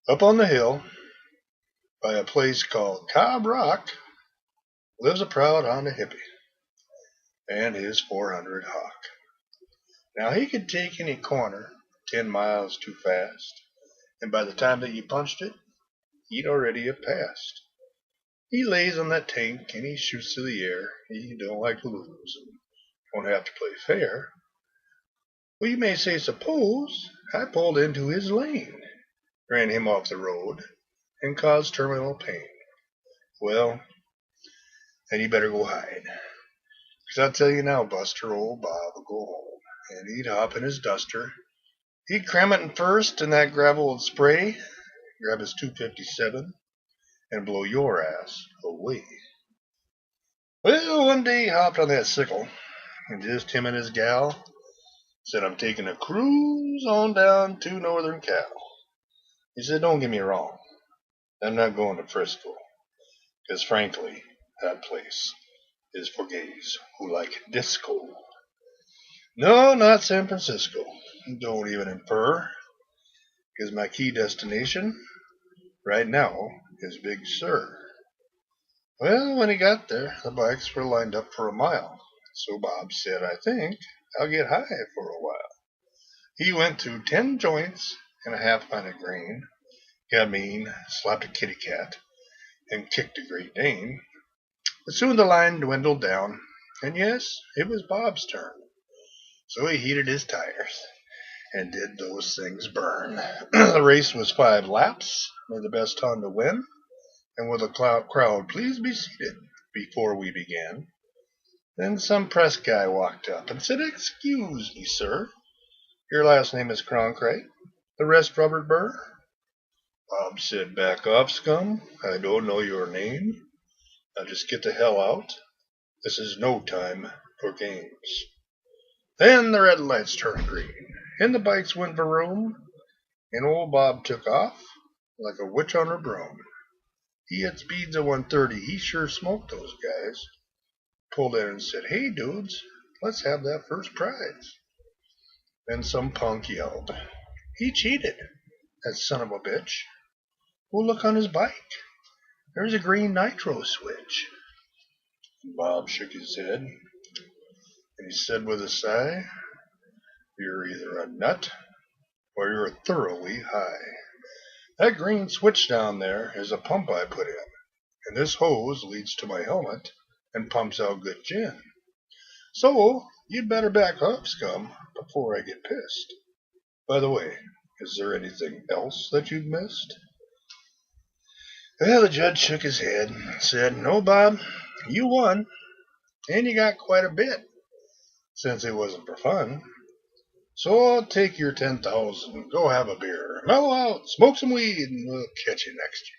Up on the hill, by a place called Cobb Rock, lives a proud Honda hippie and his 400 hawk. Now he could take any corner 10 miles too fast, and by the time that you punched it, he'd already have passed. He lays on that tank and he shoots through the air. He don't like to lose and won't have to play fair. Well, you may say, suppose I pulled into his lane, ran him off the road, and caused terminal pain. Well, then you better go hide. 'Cause I'll tell you now, Buster, old Bob will go home, and he'd hop in his duster. He'd cram it in first, and that gravel would spray, grab his 257, and blow your ass away. Well, one day he hopped on that sickle, and just him and his gal said, I'm taking a cruise on down to Northern Cal. He said, don't get me wrong, I'm not going to Frisco, because frankly, that place is for gays who like disco. No, not San Francisco. Don't even infer, because my key destination right now is Big Sur. Well, when he got there, the bikes were lined up for a mile. So Bob said, I think I'll get high for a while. He went through 10 joints and a half pint of grain, got mean, slapped a kitty cat, and kicked a Great Dane. But soon the line dwindled down, and yes, it was Bob's turn. So he heated his tires and did those things burn. The race was 5 laps, made the best Honda win, and with a crowd, please be seated before we began. Then some press guy walked up and said, excuse me, sir, your last name is Kronk, right? The rest Robert Burr? Bob said, back off, scum. I don't know your name. Now just get the hell out. This is no time for games. Then the red lights turned green, and the bikes went vroom, and old Bob took off like a witch on her broom. He had speeds of 130. He sure smoked those guys. Pulled in and said, hey, dudes, let's have that first prize. Then some punk yelled, he cheated, that son of a bitch. Well, look on his bike. There's a green nitro switch. Bob shook his head, and he said with a sigh, you're either a nut or you're thoroughly high. That green switch down there is a pump I put in, and this hose leads to my helmet and pumps out good gin. So, you'd better back up, scum, before I get pissed. By the way, is there anything else that you've missed? Well, the judge shook his head and said, no, Bob, you won, and you got quite a bit, since it wasn't for fun. So I'll take your 10,000, go have a beer, mellow out, smoke some weed, and we'll catch you next year.